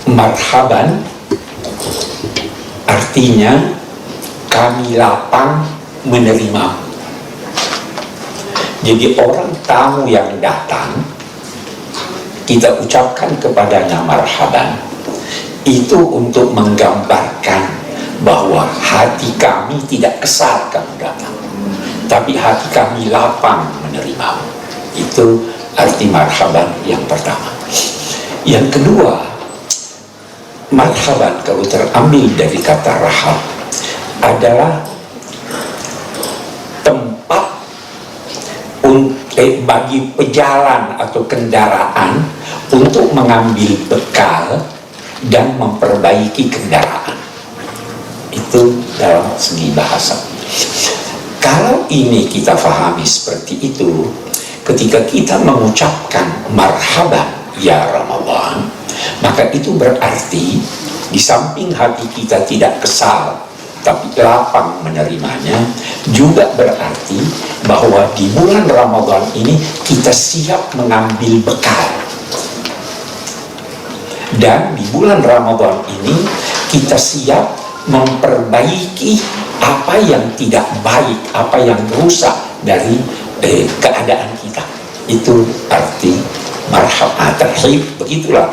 Marhaban artinya kami lapang menerima. Jadi orang tamu yang datang, kita ucapkan kepadanya marhaban, itu untuk menggambarkan bahwa hati kami tidak kesal kamu datang, tapi hati kami lapang menerimamu. Itu arti marhaban yang pertama. Yang kedua, marhaban kalau terambil dari kata rahab adalah tempat bagi pejalan atau kendaraan untuk mengambil bekal dan memperbaiki kendaraan. Itu dalam segi bahasa. Kalau ini kita fahami seperti itu, ketika kita mengucapkan marhaban ya Ramadan, maka itu berarti di samping hati kita tidak kesal tapi lapang menerimanya, juga berarti bahwa di bulan Ramadan ini kita siap mengambil bekal. Dan di bulan Ramadan ini kita siap memperbaiki apa yang tidak baik, apa yang rusak dari keadaan kita. Itu arti marhaban terhib. Begitulah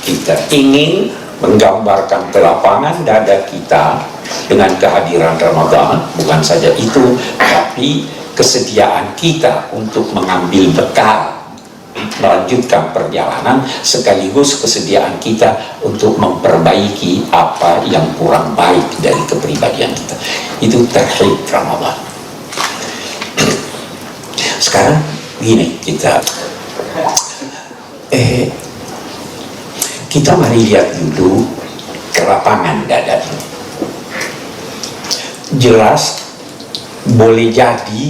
kita ingin menggambarkan kelapangan dada kita dengan kehadiran Ramadan. Bukan saja itu, tapi kesediaan kita untuk mengambil bekal melanjutkan perjalanan, sekaligus kesediaan kita untuk memperbaiki apa yang kurang baik dari kepribadian kita. Itu terhib Ramadan. Sekarang gini, kita mari lihat dulu kelapangan dada ini. Jelas boleh jadi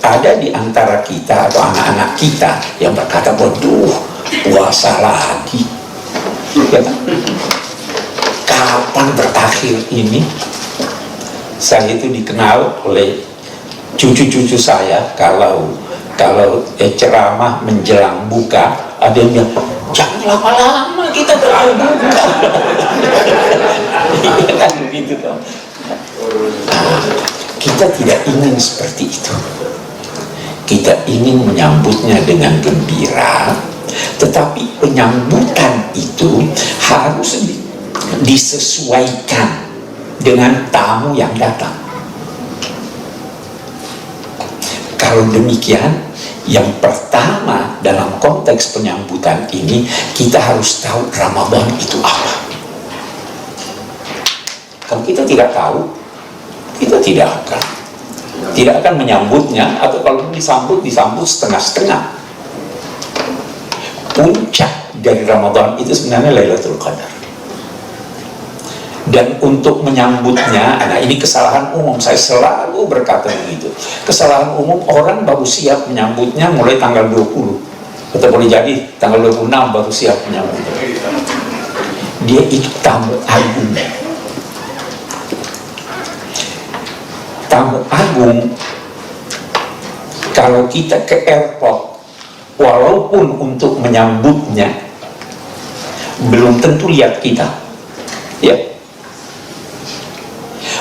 ada di antara kita atau anak-anak kita yang berkata, waduh, puasa lagi. Ya kan? Kapan berakhir ini? Saya itu dikenal oleh cucu-cucu saya kalau ceramah menjelang buka, ada yang bilang, jangan lama-lama kita berbuka. Iya kan begitu dong. Kita tidak ingin seperti itu. Kita ingin menyambutnya dengan gembira, tetapi penyambutan itu harus disesuaikan dengan tamu yang datang. Kalau demikian, yang pertama dalam konteks penyambutan ini, kita harus tahu Ramadan itu apa. Kalau kita tidak tahu, kita tidak akan menyambutnya, atau kalau disambut setengah-setengah. Puncak dari Ramadan itu sebenarnya Lailatul Qadar. Dan untuk menyambutnya, nah ini kesalahan umum, saya selalu berkata begitu. Kesalahan umum, orang baru siap menyambutnya mulai tanggal 20, atau boleh jadi tanggal 26 baru siap menyambutnya. Dia itu tamu agung. Tamu agung, kalau kita ke airport, walaupun untuk menyambutnya belum tentu lihat kita, ya.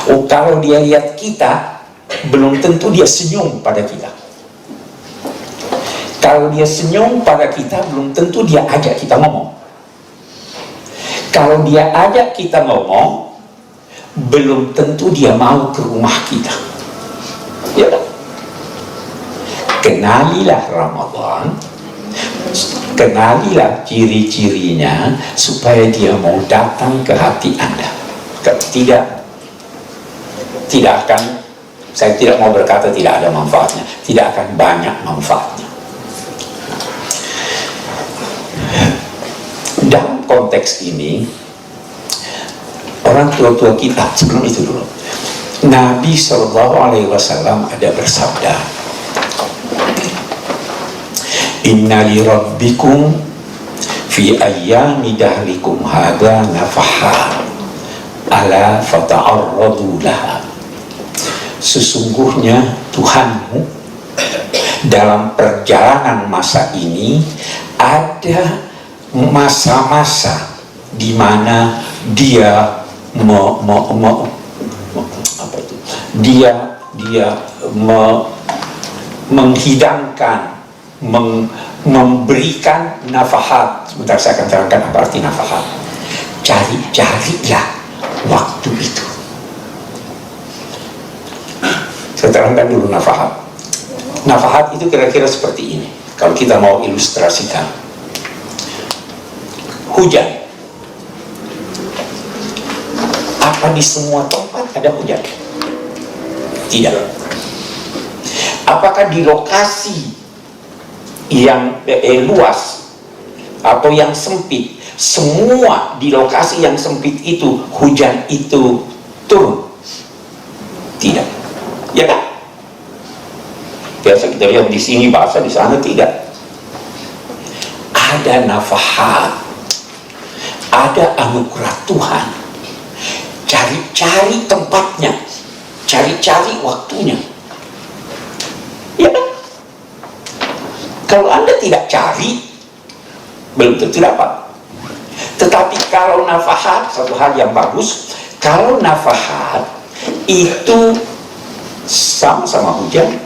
Oh, kalau dia lihat kita, belum tentu dia senyum pada kita. Kalau dia senyum pada kita, belum tentu dia ajak kita ngomong. Kalau dia ajak kita ngomong, belum tentu dia mau ke rumah kita. Ya, kenalilah Ramadan, kenalilah ciri-cirinya supaya dia mau datang ke hati Anda. Tidak akan, saya tidak mau berkata tidak ada manfaatnya, tidak akan banyak manfaatnya. Dalam konteks ini, orang tua-tua kita, sebelum itu dulu, Nabi SAW ada bersabda, Inna li rabbikum fi ayyami dahlikum hadha nafaha ala fata'arradu laha. Sesungguhnya Tuhanmu dalam perjalanan masa ini ada masa-masa di mana dia menghidangkan, memberikan nafahat. Sebentar saya akan terangkan apa arti nafahat. Cari-carilah waktu itu. Saya terangkan dulu nafahat. Nafahat itu kira-kira seperti ini. Kalau kita mau ilustrasikan, hujan. Apa di semua tempat ada hujan? Tidak. Apakah di lokasi yang luas atau yang sempit, semua di lokasi yang sempit itu hujan itu turun? Tidak. Ya kan? Biasa kita lihat di sini basah, di sana tidak. Ada nafahat, ada anugerah Tuhan. Cari-cari tempatnya, cari-cari waktunya. Ya kan? Kalau Anda tidak cari, belum tentu dapat. Tetapi kalau nafahat, satu hal yang bagus, kalau nafahat itu sama-sama hujan,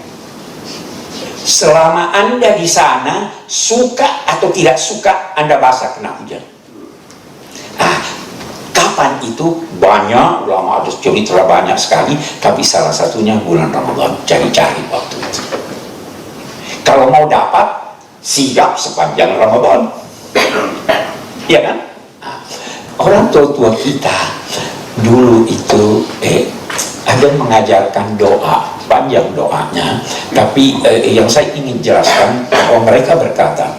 selama Anda di sana, suka atau tidak suka, Anda basah kena hujan. Kapan itu? Banyak ulama ada cerita banyak sekali, tapi salah satunya bulan Ramadan. Cari-cari waktu itu. Kalau mau dapat, siap sepanjang Ramadan. Ya kan? Orang tua-tua kita dulu itu ada mengajarkan doa, panjang doanya, tapi yang saya ingin jelaskan bahwa mereka berkata,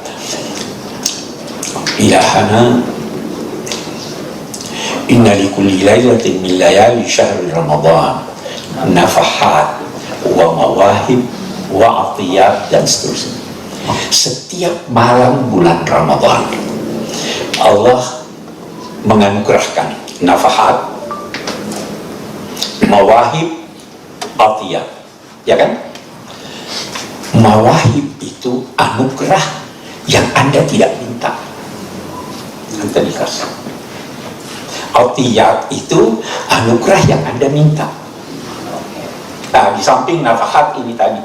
ilahana inna likulli lailatin min layali syahri Ramadan nafahat wa mawahib wa atiyat, dan seterusnya. Setiap malam bulan Ramadan Allah menganugerahkan nafahat, mawahib, atiyat. Ya kan? Mawahib itu anugerah yang Anda tidak minta, Anda dikasih. Atiyat itu anugerah yang Anda minta. Nah, di samping nafahat ini tadi.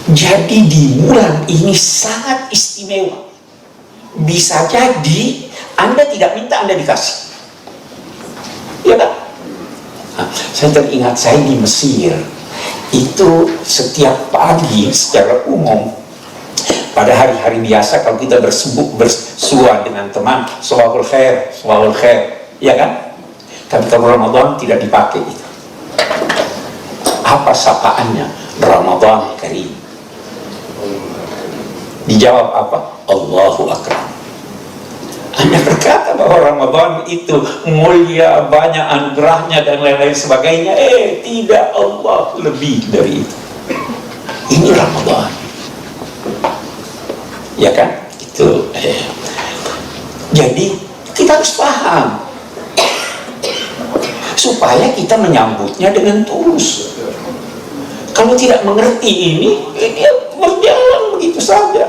Jadi di bulan ini sangat istimewa. Bisa jadi Anda tidak minta, Anda dikasih. Ya kan? Nah, saya teringat saya di Mesir itu setiap pagi secara umum, pada hari-hari biasa kalau kita bersua dengan teman, sholawul khair, ya kan? Tapi kalau Ramadan tidak dipakai itu. Apa sapaannya? Ramadan Karim. Dijawab apa? Allahu Akbar. Anda berkata bahwa Ramadan itu mulia, banyak anugerahnya dan lain-lain sebagainya. Tidak, Allah lebih dari itu. Ini Ramadan. Ya kan? Itu. Jadi kita harus paham supaya kita menyambutnya dengan tulus. Kalau tidak mengerti ini, dia berjalan begitu saja.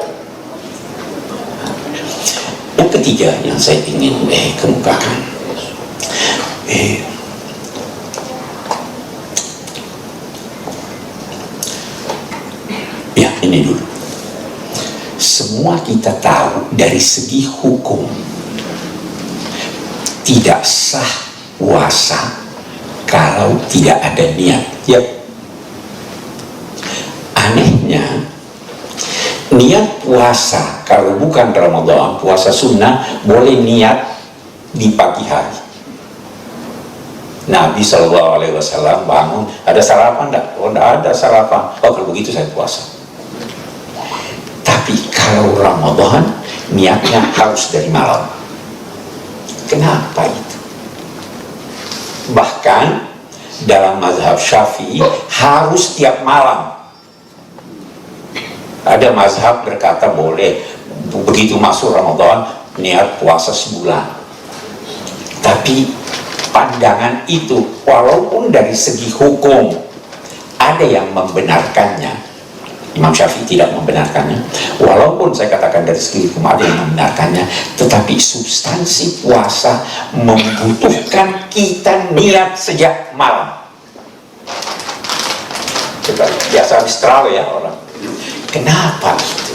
Yang ketiga yang saya ingin kemukakan, ya ini dulu. Semua kita tahu dari segi hukum tidak sah puasa kalau tidak ada niat. Ya. Anehnya, niat puasa kalau bukan Ramadan, puasa sunnah, boleh niat di pagi hari. Nabi SAW bangun, ada sarapan enggak? Oh, enggak ada sarapan. Oh, kalau begitu saya puasa. Tapi kalau Ramadan, niatnya harus dari malam. Kenapa itu? Bahkan dalam mazhab Syafi'i harus tiap malam. Ada mazhab berkata boleh begitu masuk Ramadan niat puasa sebulan. Tapi pandangan itu walaupun dari segi hukum ada yang membenarkannya, Imam Syafi'i tidak membenarkannya. Walaupun saya katakan dari segi hukum ada yang membenarkannya, tetapi substansi puasa membutuhkan kita niat sejak malam. Biasa habis terawih ya orang. Kenapa itu?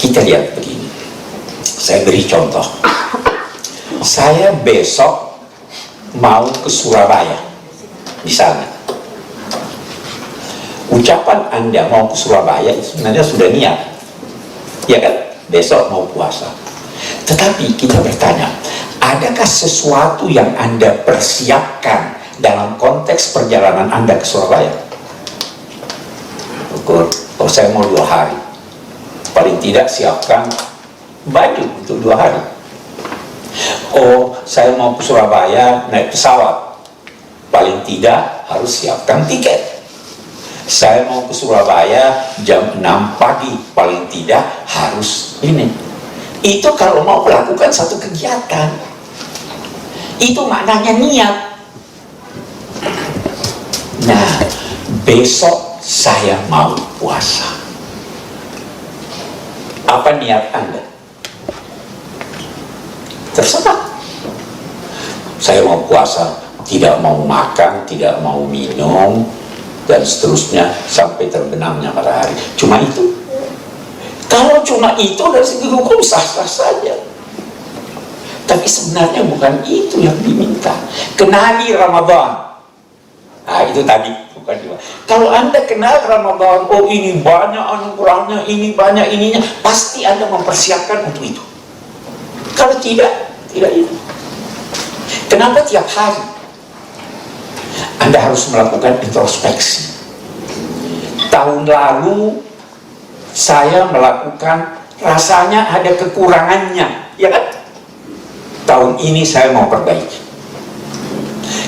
Kita lihat begini. Saya beri contoh. Saya besok mau ke Surabaya, misalnya. Ucapan Anda mau ke Surabaya sebenarnya sudah niat, ya kan? Besok mau puasa. Tetapi kita bertanya, adakah sesuatu yang Anda persiapkan dalam konteks perjalanan Anda ke Surabaya? Oh, saya mau 2 hari, paling tidak siapkan baju untuk 2 hari. Oh, saya mau ke Surabaya naik pesawat, paling tidak harus siapkan tiket. Saya mau ke Surabaya jam 6 pagi, paling tidak harus ini. Itu kalau mau melakukan satu kegiatan, itu maknanya niat. Nah, besok saya mau puasa. Apa niat Anda? Terserah. Saya mau puasa, tidak mau makan, tidak mau minum, dan seterusnya sampai terbenamnya matahari. Cuma itu. Kalau cuma itu dari segi hukum sah-sah saja. Tapi sebenarnya bukan itu yang diminta. Kenali Ramadan. Nah, itu tadi. Bukan juga. Kalau Anda kenal Ramadan, oh ini banyak anugerahnya, ini banyak ininya, pasti Anda mempersiapkan untuk itu. Kalau tidak, tidak itu. Kenapa tiap hari Anda harus melakukan introspeksi? Tahun lalu saya melakukan, rasanya ada kekurangannya, ya kan? Tahun ini saya mau perbaiki.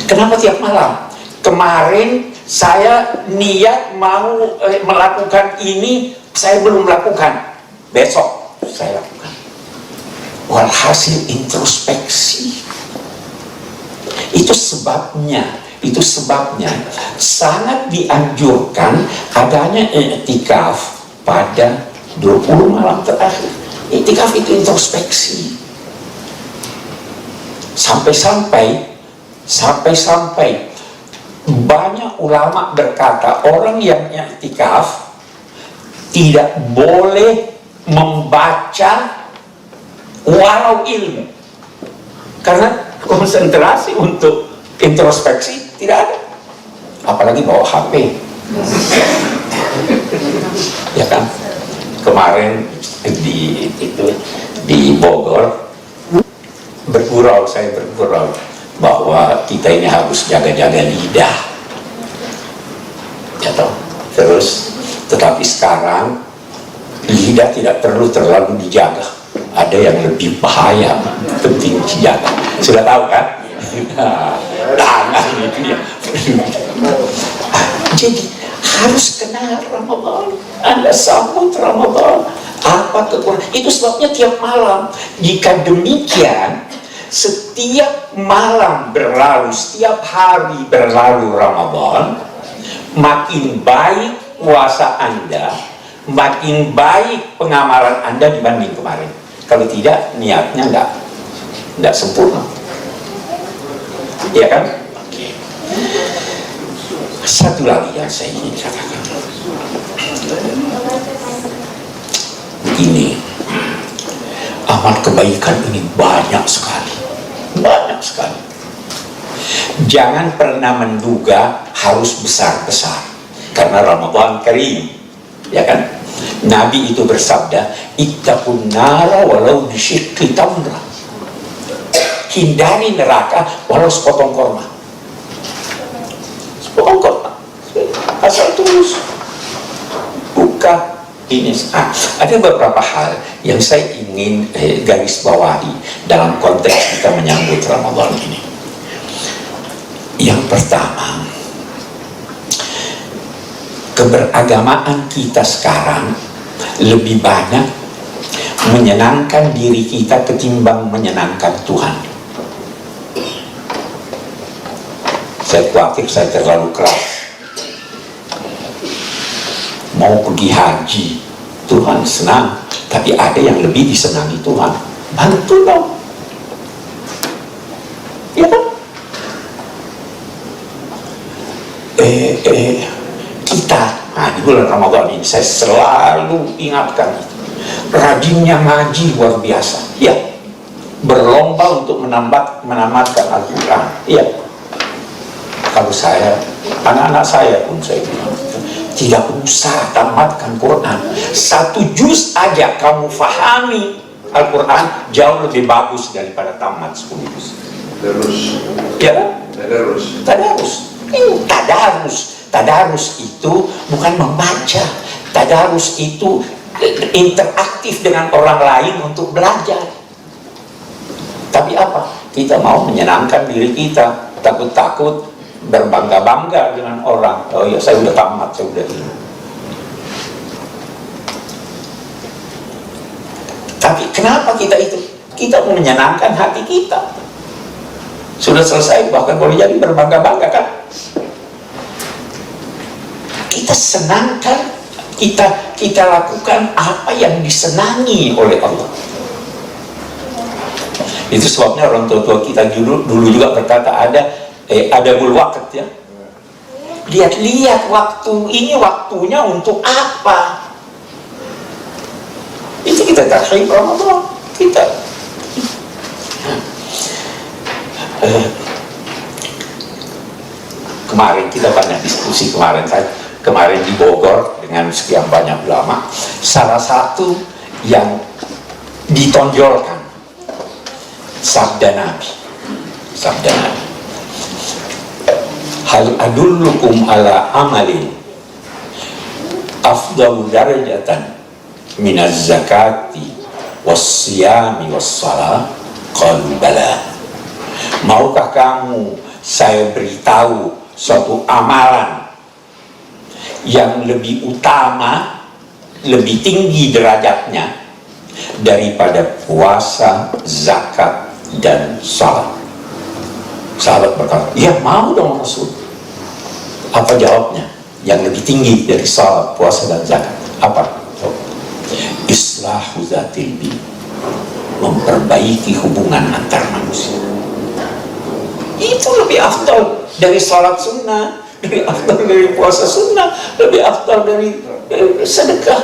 Kenapa tiap malam? Kemarin saya niat mau melakukan ini, saya belum lakukan. Besok saya lakukan. Walhasil introspeksi. Itu sebabnya sangat dianjurkan adanya i'tikaf pada 20 malam terakhir. I'tikaf itu introspeksi. Sampai-sampai banyak ulama berkata orang yang i'tikaf tidak boleh membaca walau ilmu, karena konsentrasi untuk introspeksi tidak ada, apalagi bawa HP. Ya kan, kemarin di Bogor saya bergurau bahwa kita ini harus jaga-jaga lidah, ya toh. Terus tetapi sekarang lidah tidak perlu terlalu dijaga, ada yang lebih bahaya, penting dijaga. Sudah tahu kan? Tangan itu ya. Jadi harus kenal Ramadan. Anda sambut Ramadan. Apa kekurangan? Itu sebabnya tiap malam. Jika demikian, setiap malam berlalu, setiap hari berlalu Ramadan, makin baik puasa Anda, makin baik pengamalan Anda dibanding kemarin. Kalau tidak, niatnya enggak sempurna. Iya kan? Oke. Satu lagi yang saya ingin katakan. Begini, amal kebaikan ini banyak sekali. Banyak sekali. Jangan pernah menduga harus besar-besar, karena Ramadan Karim, ya kan? Nabi itu bersabda, ittaqun nara walau bisyikki tamrah. Hindari neraka walau sepotong korma. Sepotong korma. Asal tulus. Buka ini. Ada beberapa hal yang saya ingin garis bawahi dalam konteks kita menyambut Ramadan ini. Yang pertama, keberagamaan kita sekarang lebih banyak menyenangkan diri kita ketimbang menyenangkan Tuhan. Saya khawatir saya terlalu keras. Mau pergi haji, Tuhan senang, tapi ada yang lebih disenangi Tuhan. Bantu dong. Ya kan? Kita, di bulan Ramadan ini saya selalu ingatkan itu. Rajinnya ngaji luar biasa. Ya, berlomba untuk menamatkan Al-Quran. Iya. Kalau saya, anak-anak saya pun saya bilang, tidak usah tamatkan Quran. 1 juz aja kamu fahami Al-Quran jauh lebih bagus daripada tamat 10 juz. Terus. Ya kan? Tadarus. Tadarus itu bukan membaca. Tadarus itu interaktif dengan orang lain untuk belajar. Tapi apa? Kita mau menyenangkan diri kita, takut-takut berbangga-bangga dengan orang. Oh ya, saya udah tamat, saya udah ini. Tapi kenapa kita itu? Kita mau menyenangkan hati kita. Sudah selesai, bahkan boleh jadi berbangga-bangga kan? Kita senangkan, kita lakukan apa yang disenangi oleh Allah. Itu sebabnya orang tua-tua kita dulu juga berkata ada bulwakat ya. Lihat-lihat waktu ini waktunya untuk apa? Itu kita tarhib Ramadan kita. Kemarin kita banyak diskusi kemarin di Bogor dengan sekian banyak ulama. Salah satu yang ditonjolkan sabda Nabi. Hal adullukum ala amalin afdalu darajatan minaz zakati wassiyami wassalah. Qalu bala. Maukah kamu saya beritahu suatu amalan yang lebih utama, lebih tinggi derajatnya daripada puasa, zakat, dan salat? Sahabat berkata, ya mau dong Rasul. Apa jawabnya? Yang lebih tinggi dari salat, puasa, dan zakat apa? Islahu zatil bin, memperbaiki hubungan antar manusia. Itu lebih afdal dari salat sunnah, lebih afdal dari puasa sunnah, lebih afdal dari sedekah.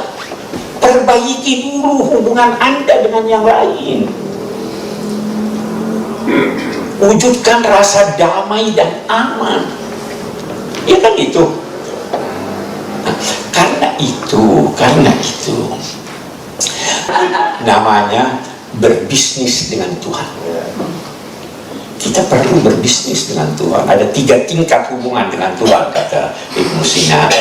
Perbaiki dulu hubungan Anda dengan yang lain. Wujudkan rasa damai dan aman. Ya kan itu. Nah, karena itu namanya berbisnis dengan Tuhan. Kita perlu berbisnis dengan Tuhan. Ada 3 tingkat hubungan dengan Tuhan, kata Ibnu Sina.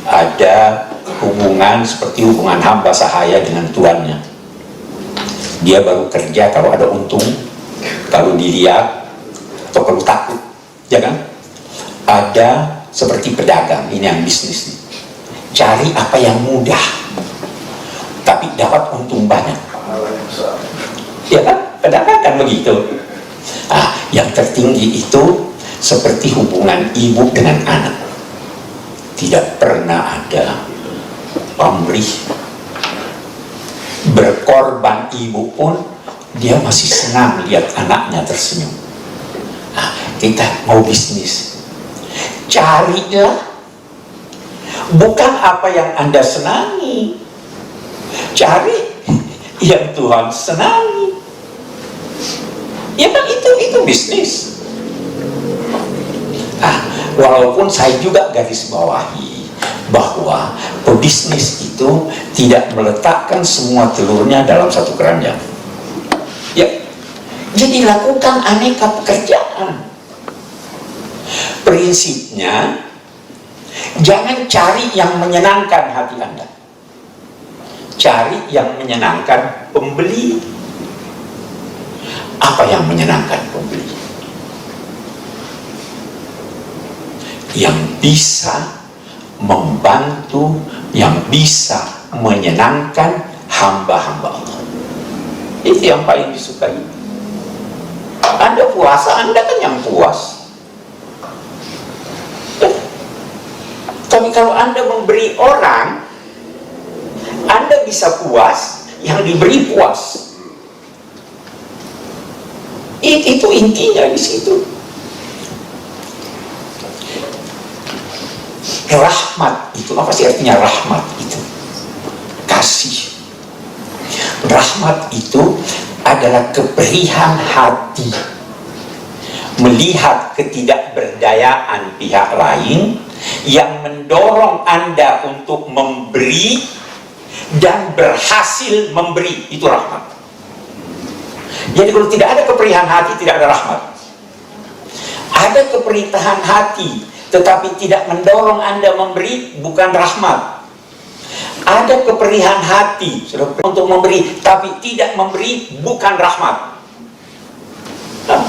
Ada hubungan seperti hubungan hamba sahaya dengan tuannya. Dia baru kerja kalau ada untung, kalau dilihat, atau kalau takut, ya kan? Ada seperti pedagang, ini yang bisnis. Cari apa yang mudah, tapi dapat untung banyak. Ya kan? Pedagang kan begitu. Yang tertinggi itu seperti hubungan ibu dengan anak. Tidak pernah ada pamrih. Berkorban ibu pun dia masih senang lihat anaknya tersenyum. Kita mau bisnis, carilah bukan apa yang Anda senangi, cari yang Tuhan senangi. Ya kan itu bisnis. Walaupun saya juga garis bawahi bahwa pebisnis itu tidak meletakkan semua telurnya dalam satu keranjang. Ya, jadi lakukan aneka pekerjaan. Prinsipnya jangan cari yang menyenangkan hati Anda, cari yang menyenangkan pembeli. Apa yang menyenangkan pembeli? Yang bisa membantu, yang bisa menyenangkan hamba-hamba Allah. Itu yang paling disukai. Anda puasa, Anda kan yang puas. Tapi kalau Anda memberi orang, Anda bisa puas, yang diberi puas. Itu intinya di situ. Rahmat itu apa sih artinya rahmat itu? Kasih. Rahmat itu adalah keperihan hati melihat ketidakberdayaan pihak lain yang mendorong Anda untuk memberi dan berhasil memberi. Itu rahmat. Jadi kalau tidak ada keperihan hati, tidak ada rahmat. Ada keperihan hati tetapi tidak mendorong Anda memberi, bukan rahmat. Ada keperihan hati untuk memberi tapi tidak memberi, bukan rahmat. Nah,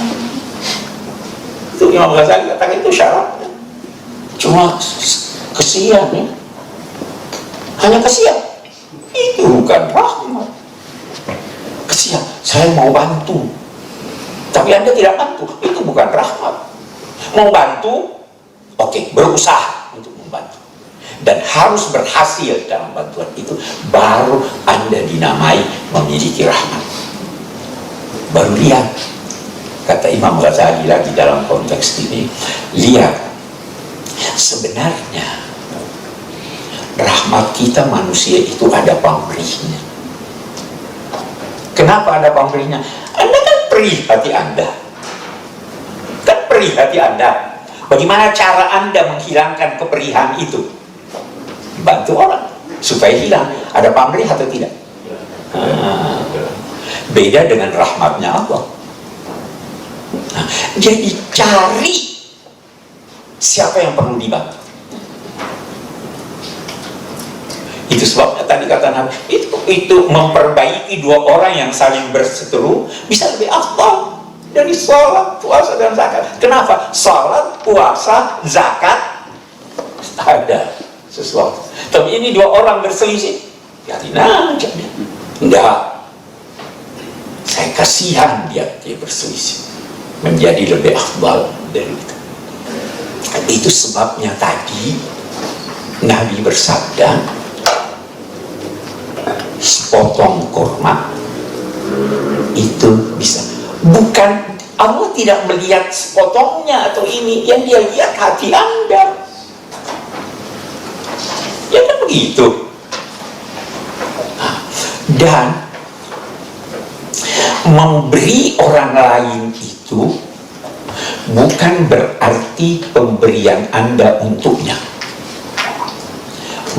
itu Imam Ghazali katakan itu syaratnya. Cuma kesian ya, hanya kesian, itu bukan rahmat. Kesian, saya mau bantu tapi Anda tidak bantu, itu bukan rahmat. Mau bantu, oke, berusaha untuk membantu dan harus berhasil dalam bantuan itu, baru Anda dinamai memiliki rahmat. Baru lihat, kata Imam Ghazali lagi dalam konteks ini, lihat sebenarnya rahmat kita manusia itu ada pamrihnya. Kenapa ada pamrihnya? Anda kan perih hati Anda, kan perih hati Anda. Bagaimana cara Anda menghilangkan keperihan itu? Bantu orang supaya hilang. Ada pamrih atau tidak? Beda dengan rahmatnya Allah. Jadi cari siapa yang perlu dibantu. Itu sebabnya tadi kata Nabi, itu memperbaiki dua orang yang saling berseteru bisa lebih afdal dari sholat, puasa, dan zakat. Kenapa? Sholat, puasa, zakat ada sesuatu. Tapi ini dua orang berselisih, biarin aja. Enggak, saya kasihan dia berselisih, menjadi lebih afdal dari itu. Itu sebabnya tadi Nabi bersabda, sepotong kurma itu bisa. Bukan, Allah tidak melihat sepotongnya atau ini, yang dia lihat hati Anda. Ya kan begitu. Dan memberi orang lain itu bukan berarti pemberian Anda untuknya.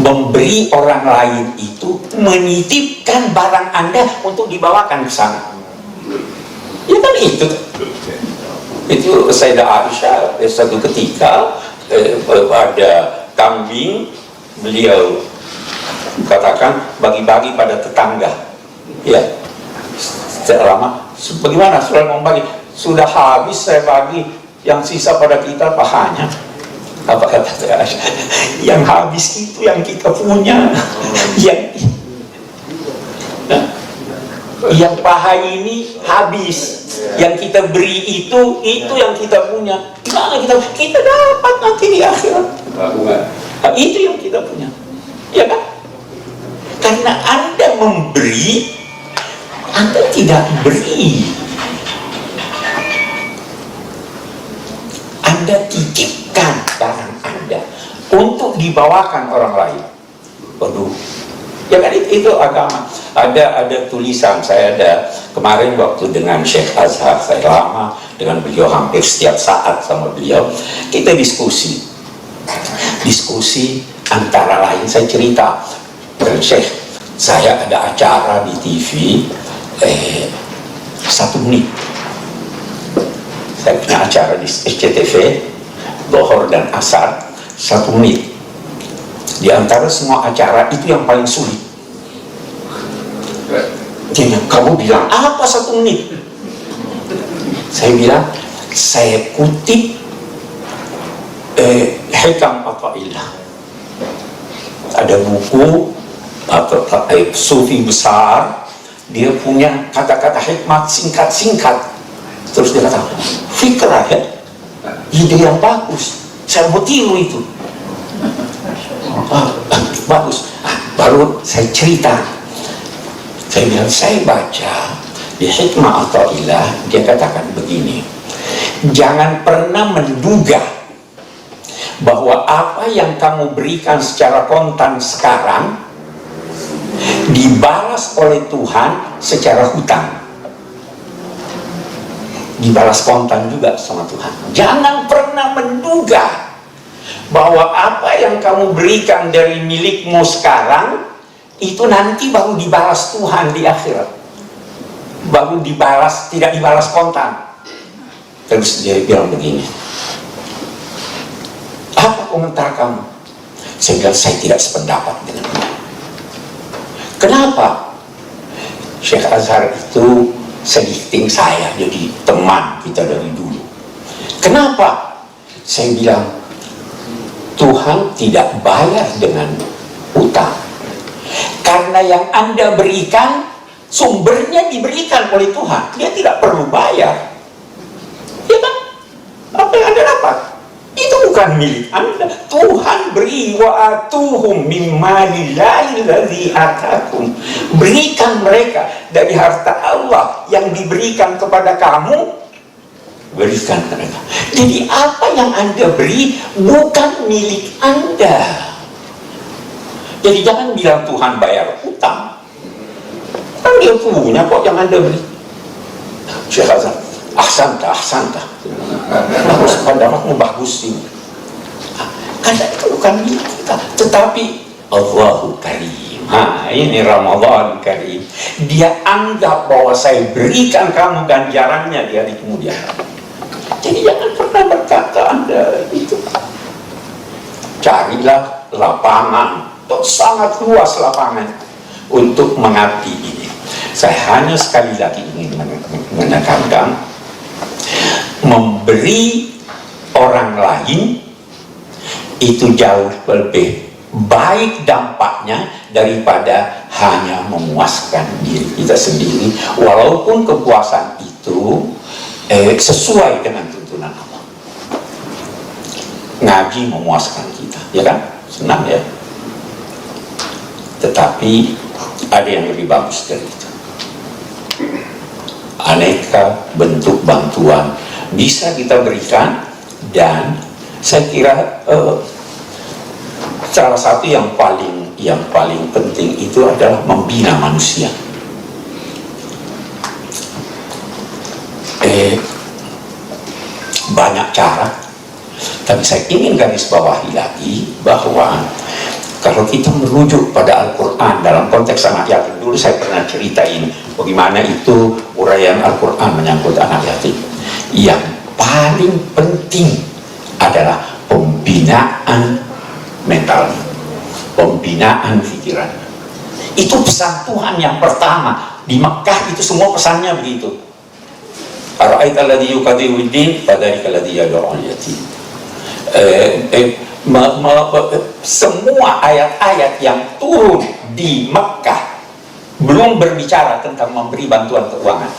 Memberi orang lain itu menitipkan barang Anda untuk dibawakan ke sana. Ya kan itu. Itu Sayyidah Aisyah satu ketika ada kambing, beliau katakan bagi-bagi pada tetangga. Ya, setelah lama, bagaimana sudah mau bagi? Sudah habis saya bagi, yang sisa pada kita pahanya. Apa kata Aisyah? Yang habis itu yang kita punya. Yang paha ini habis, yang kita beri itu yang kita punya. Gimana kita dapat nanti di akhirat? Itu yang kita punya, ya kan? Karena Anda memberi, Anda tidak beri, Anda titipkan barang Anda untuk dibawakan orang lain. Waduh, ya kan itu agama. Ada tulisan, saya ada kemarin waktu dengan Syekh Azhar, saya lama dengan beliau, hampir setiap saat sama beliau, kita diskusi antara lain saya cerita, Syekh, saya ada acara di TV 1 menit, saya punya acara di SCTV Lohor dan Asar 1 menit. Di antara semua acara itu yang paling sulit. Dia, kamu bilang apa 1 menit? Saya bilang, saya kutip Hikam Ata'illah. Ada buku atau sufi besar, dia punya kata-kata hikmat singkat-singkat. Terus dia kata, fikrah ya, ide yang bagus, saya mau tiru itu. Bagus. Baru saya cerita. Saya bilang, saya baca di Hikmah Atha'illah, dia katakan begini, jangan pernah menduga bahwa apa yang kamu berikan secara kontan sekarang dibalas oleh Tuhan secara hutang. Dibalas kontan juga sama Tuhan. Jangan pernah menduga bahwa apa yang kamu berikan dari milikmu sekarang itu nanti baru dibalas Tuhan di akhirat, baru dibalas, tidak dibalas kontan. Terus dia bilang begini, apa komentar kamu? Saya bilang, saya tidak sependapat dengan dia. Kenapa? Syekh Azhar itu sediting saya, jadi teman kita dari dulu. Kenapa? Saya bilang, Tuhan tidak bayar dengan utang. Karena yang Anda berikan, sumbernya diberikan oleh Tuhan. Dia tidak perlu bayar. Ya kan? Apa yang Anda dapat? Itu bukan milik Anda. Tuhan beri, wa atuhum mimma lillahi alladzi atakum. Berikan mereka dari harta Allah yang diberikan kepada kamu, berikan mereka. Jadi apa yang Anda beri bukan milik Anda. Jadi jangan bilang Tuhan bayar hutang. Kan dia punya kok yang Anda beri. Syekh Hasan, ahsanta. Bagus, pendapatmu bagus ini. Karena itu bukan milik kita, tetapi Allahu Karim. Ini Ramadan Karim. Dia anggap bahwa saya berikan kamu ganjarannya di hari kemudian. Jadi jangan pernah berkata Anda itu. Carilah lapangan, sangat luas lapangan untuk mengabdi ini. Saya hanya sekali lagi ingin menekankan, memberi orang lain itu jauh lebih baik dampaknya daripada hanya memuaskan diri kita sendiri, walaupun kepuasan itu sesuai dengan tuntunan Allah. Ngaji memuaskan kita, ya kan? Senang ya. Tetapi ada yang lebih bagus dari itu. Aneka bentuk bantuan bisa kita berikan, dan saya kira salah satu yang paling penting itu adalah membina manusia. Banyak cara, tapi saya ingin garis bawahi lagi bahwa kalau kita merujuk pada Al-Quran dalam konteks anak yatim, dulu saya pernah ceritain bagaimana itu uraian Al-Quran menyangkut anak yatim. Yang paling penting adalah pembinaan mental, pembinaan pikiran. Itu pesan Tuhan yang pertama. Di Mekah itu semua pesannya begitu. Ara'aita alladzi yukadzibu bid-din fadzalika alladzi yad'ul yatim. Semua ayat-ayat yang turun di Mekah belum berbicara tentang memberi bantuan keuangan.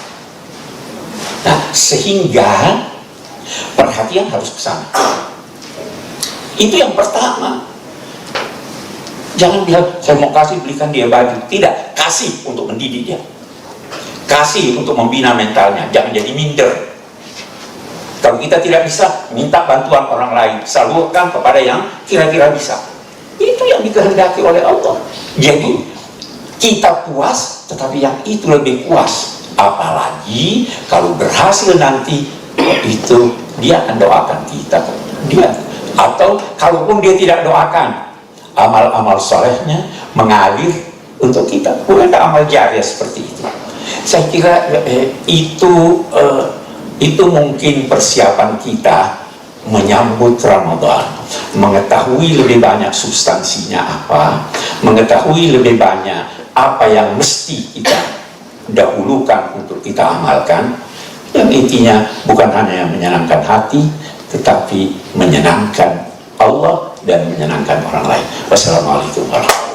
Nah, sehingga perhatian harus ke sana. Itu yang pertama. Jangan bilang saya mau kasih, belikan dia baju. Tidak, kasih untuk mendidik dia, kasih untuk membina mentalnya. Jangan jadi minder. Kalau kita tidak bisa, minta bantuan orang lain, salurkan kepada yang kira-kira bisa. Itu yang dikehendaki oleh Allah. Jadi kita puas, tetapi yang itu lebih puas. Apalagi kalau berhasil nanti, itu dia akan doakan kita. Dia, atau kalaupun dia tidak doakan, amal-amal solehnya mengalir untuk kita. Bukan amal jariah seperti itu. Saya kira itu mungkin persiapan kita menyambut Ramadan, mengetahui lebih banyak substansinya apa, mengetahui lebih banyak apa yang mesti kita dahulukan untuk kita amalkan, yang intinya bukan hanya yang menyenangkan hati, tetapi menyenangkan Allah dan menyenangkan orang lain. Wassalamualaikum warahmatullahi wabarakatuh.